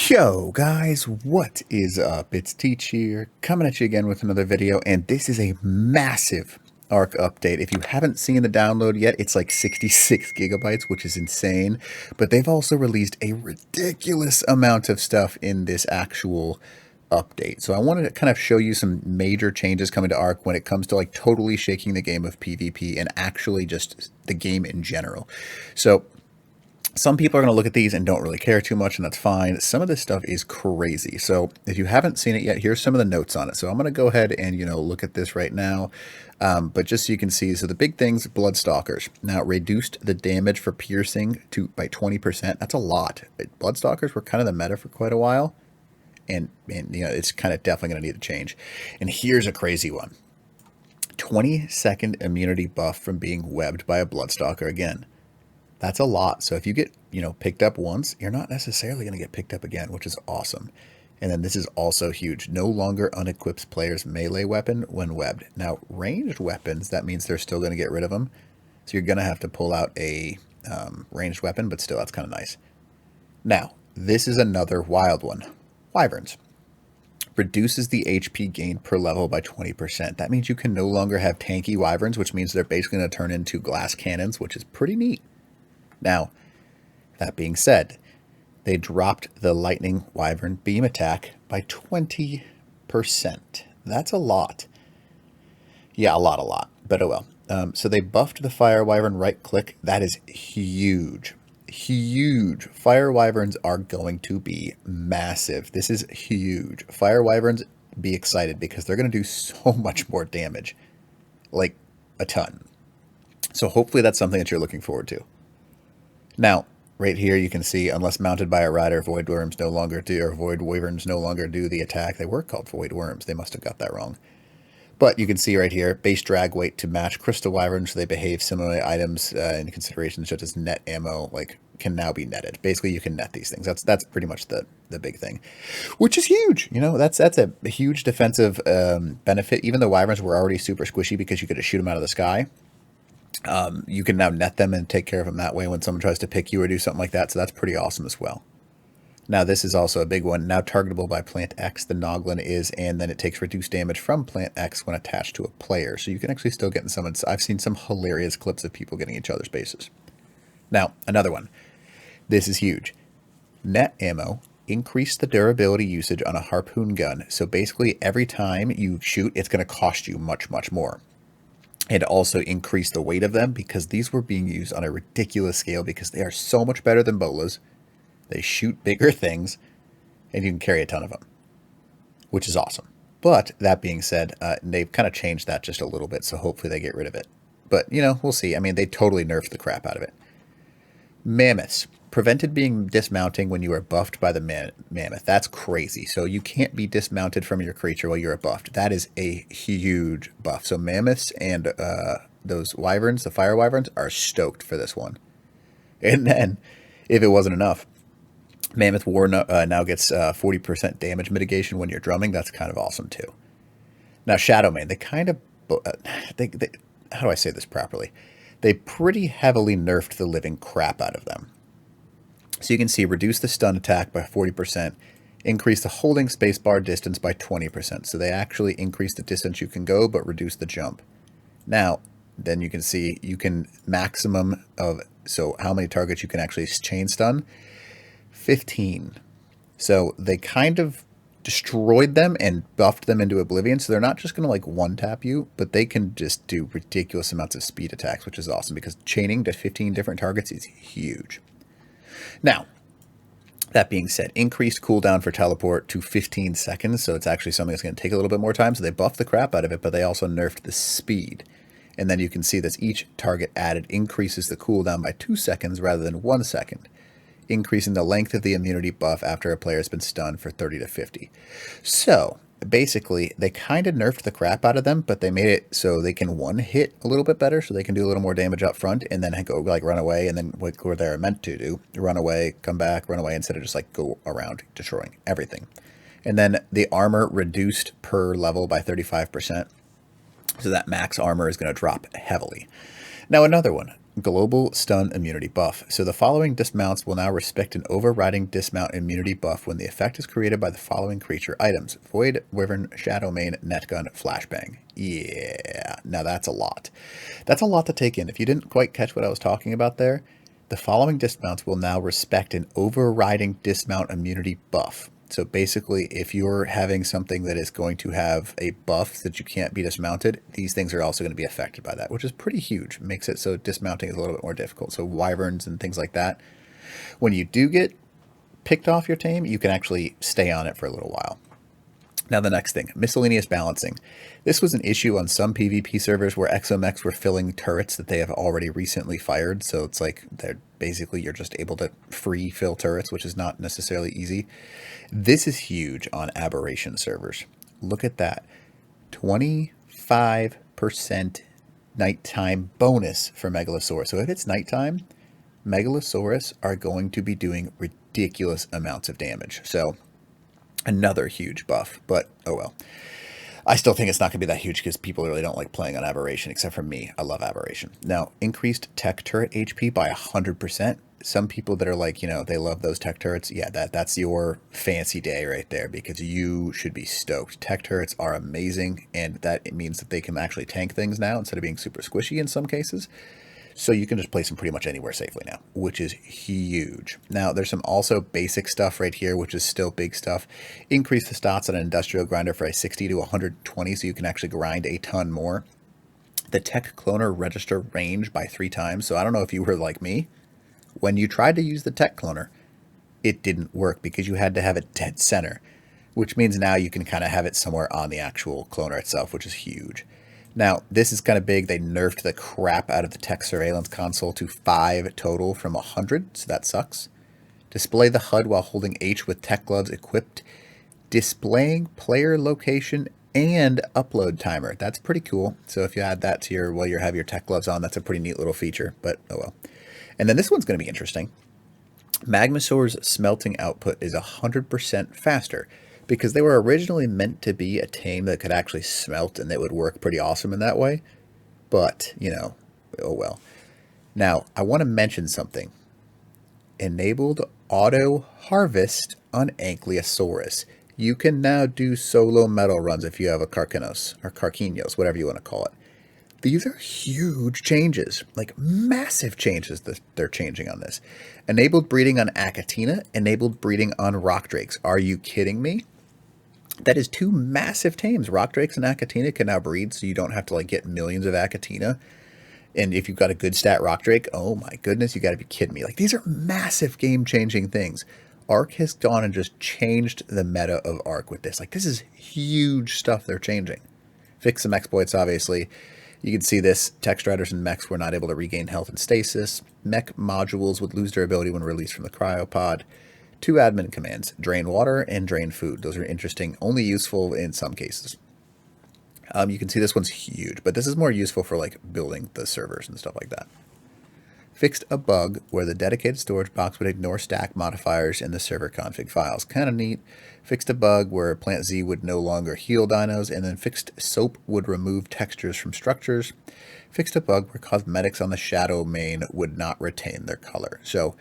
Yo guys, what is up? It's Teach here, coming at you again with another video, and this is a massive Arc update. If you haven't seen the download yet, it's like 66 gigabytes, which is insane, but they've also released a ridiculous amount of stuff in this actual update. So I wanted to kind of show you some major changes coming to Arc when it comes to like totally shaking the game of PvP and actually just the game in general. So some people are going to look at these and don't really care too much, and that's fine. Some of this stuff is crazy. So if you haven't seen it yet, here's some of the notes on it. So I'm going to go ahead and, look at this right now. But just so you can see, so the big things, blood stalkers. Now, reduced the damage for piercing by 20%. That's a lot. Blood stalkers were kind of the meta for quite a while. And it's kind of definitely going to need a change. And here's a crazy one. 20-second immunity buff from being webbed by a blood stalker again. That's a lot. So if you get, picked up once, you're not necessarily going to get picked up again, which is awesome. And then this is also huge. No longer unequips players' melee weapon when webbed. Now, ranged weapons, that means they're still going to get rid of them. So you're going to have to pull out a ranged weapon, but still, that's kind of nice. Now, this is another wild one. Wyverns. Reduces the HP gain per level by 20%. That means you can no longer have tanky wyverns, which means they're basically going to turn into glass cannons, which is pretty neat. Now, that being said, they dropped the lightning wyvern beam attack by 20%. That's a lot. Yeah, a lot, but oh well. So they buffed the fire wyvern right click. That is huge. Huge. Fire wyverns are going to be massive. This is huge. Fire wyverns, be excited because they're going to do so much more damage. Like a ton. So hopefully that's something that you're looking forward to. Now, right here you can see, unless mounted by a rider, void worms no longer do, or void wyverns no longer do the attack. They were called void worms. They must have got that wrong. But you can see right here, base drag weight to match crystal wyverns, so they behave similarly. Items in considerations such as net ammo, can now be netted. Basically, you can net these things. That's pretty much the big thing, which is huge. That's a huge defensive benefit. Even though wyverns were already super squishy because you could just shoot them out of the sky. You can now net them and take care of them that way when someone tries to pick you or do something like that. So that's pretty awesome as well. Now, this is also a big one. Now targetable by Plant X, the Noglin is, and then it takes reduced damage from Plant X when attached to a player. So you can actually still get in some. I've seen some hilarious clips of people getting each other's bases. Now, another one. This is huge. Net ammo. Increase the durability usage on a harpoon gun. So basically, every time you shoot, it's going to cost you much, much more. And also increase the weight of them because these were being used on a ridiculous scale because they are so much better than bolas. They shoot bigger things, and you can carry a ton of them, which is awesome. But that being said, they've kind of changed that just a little bit, so hopefully they get rid of it. But, we'll see. I mean, they totally nerfed the crap out of it. Mammoths. Prevented being dismounting when you are buffed by the mammoth. That's crazy. So you can't be dismounted from your creature while you're buffed. That is a huge buff. So mammoths and those wyverns, the fire wyverns, are stoked for this one. And then, if it wasn't enough, Mammoth War now gets 40% damage mitigation when you're drumming. That's kind of awesome too. Now Shadowmane, they kind of, how do I say this properly? They pretty heavily nerfed the living crap out of them. So you can see, reduce the stun attack by 40%, increase the holding spacebar distance by 20%. So they actually increase the distance you can go, but reduce the jump. Now, then you can see, you can maximum of, so how many targets you can actually chain stun? 15. So they kind of destroyed them and buffed them into oblivion. So they're not just going to one tap you, but they can just do ridiculous amounts of speed attacks, which is awesome because chaining to 15 different targets is huge. Now, that being said, increased cooldown for teleport to 15 seconds. So it's actually something that's going to take a little bit more time. So they buffed the crap out of it, but they also nerfed the speed. And then you can see that each target added increases the cooldown by 2 seconds rather than 1 second, increasing the length of the immunity buff after a player has been stunned for 30 to 50. So basically, they kind of nerfed the crap out of them, but they made it so they can one hit a little bit better, so they can do a little more damage up front and then go run away, and then what they're meant to do, run away, come back, run away, instead of just go around destroying everything. And then the armor reduced per level by 35%, so that max armor is going to drop heavily. Now another one. Global Stun Immunity buff. So the following dismounts will now respect an overriding dismount immunity buff when the effect is created by the following creature items: Void, Wyvern, Shadowmane, Netgun, Flashbang. Yeah, now that's a lot. That's a lot to take in. If you didn't quite catch what I was talking about there, the following dismounts will now respect an overriding dismount immunity buff. So basically, if you're having something that is going to have a buff that you can't be dismounted, these things are also going to be affected by that, which is pretty huge. Makes it so dismounting is a little bit more difficult. So wyverns and things like that, when you do get picked off your tame, you can actually stay on it for a little while. Now the next thing, miscellaneous balancing. This was an issue on some PvP servers where exomechs were filling turrets that they have already recently fired. So it's like they're basically, you're just able to free fill turrets, which is not necessarily easy. This is huge on aberration servers. Look at that. 25% nighttime bonus for Megalosaurus. So if it's nighttime, Megalosaurus are going to be doing ridiculous amounts of damage. So another huge buff, but oh well. I still think it's not going to be that huge because people really don't like playing on Aberration, except for me. I love Aberration. Now, increased tech turret HP by 100%. Some people that are like, you know, they love those tech turrets. Yeah, that's your fancy day right there, because you should be stoked. Tech turrets are amazing, and that it means that they can actually tank things now instead of being super squishy in some cases. So you can just place them pretty much anywhere safely now, which is huge. Now, there's some also basic stuff right here, which is still big stuff. Increase the stats on an industrial grinder for a 60 to 120, so you can actually grind a ton more. The tech cloner register range by 3 times. So I don't know if you were like me. When you tried to use the tech cloner, it didn't work because you had to have it dead center, which means now you can kind of have it somewhere on the actual cloner itself, which is huge. Now, this is kind of big. They nerfed the crap out of the tech surveillance console to 5 total from 100, so that sucks. Display the HUD while holding H with tech gloves equipped. Displaying player location and upload timer. That's pretty cool. So if you add that to your, while you have your tech gloves on, that's a pretty neat little feature, but oh well. And then this one's going to be interesting. Magmasaur's smelting output is 100% faster, because they were originally meant to be a tame that could actually smelt, and that would work pretty awesome in that way. But, you know, oh well. Now, I want to mention something. Enabled auto harvest on Ankylosaurus. You can now do solo metal runs if you have a Carcinos, or Carcinos, whatever you want to call it. These are huge changes, like massive changes that they're changing on this. Enabled breeding on Achatina, enabled breeding on Rock Drakes. Are you kidding me? That is 2 massive tames. Rock Drakes and Achatina can now breed, so you don't have to like get millions of Achatina. And if you've got a good stat Rock Drake, oh my goodness, you got to be kidding me. Like, these are massive game-changing things. Arc has gone and just changed the meta of Arc with this. Like, this is huge stuff they're changing. Fix some exploits, obviously. You can see this. Tech Striders and mechs were not able to regain health and stasis. Mech modules would lose durability when released from the cryopod. 2 admin commands, drain water and drain food. Those are interesting, only useful in some cases. You can see this one's huge, but this is more useful for like building the servers and stuff like that. Fixed a bug where the dedicated storage box would ignore stack modifiers in the server config files. Kind of neat. Fixed a bug where Plant Z would no longer heal dinos, and then fixed soap would remove textures from structures. Fixed a bug where cosmetics on the Shadowmane would not retain their color. So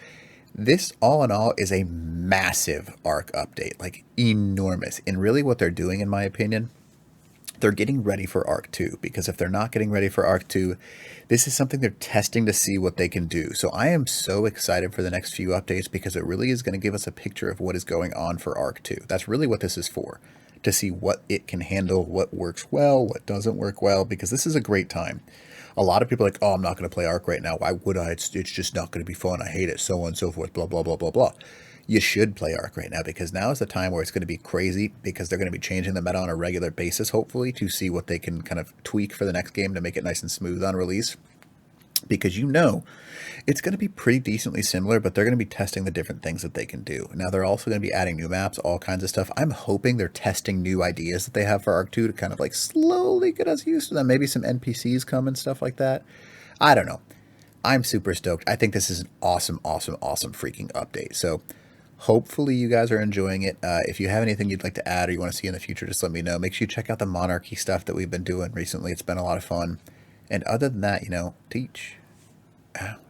this, all in all, is a massive Arc update, like enormous. And really what they're doing, in my opinion, they're getting ready for Arc 2, because if they're not getting ready for Arc 2, this is something they're testing to see what they can do. So I am so excited for the next few updates, because it really is going to give us a picture of what is going on for Arc 2. That's really what this is for, to see what it can handle, what works well, what doesn't work well, because this is a great time. A lot of people are like, oh, I'm not going to play Arc right now. Why would I? It's just not going to be fun. I hate it, so on and so forth, blah, blah, blah, blah, blah. You should play Arc right now, because now is the time where it's going to be crazy, because they're going to be changing the meta on a regular basis, hopefully, to see what they can kind of tweak for the next game to make it nice and smooth on release. Because you know it's going to be pretty decently similar, but they're going to be testing the different things that they can do. Now, they're also going to be adding new maps, all kinds of stuff. I'm hoping they're testing new ideas that they have for Arc 2 to kind of like slowly get us used to them. Maybe some NPCs come and stuff like that. I don't know. I'm super stoked. I think this is an awesome, awesome, awesome freaking update. So hopefully you guys are enjoying it. If you have anything you'd like to add or you want to see in the future, just let me know. Make sure you check out the Monarchy stuff that we've been doing recently. It's been a lot of fun. And other than that, you know, teach. Ow.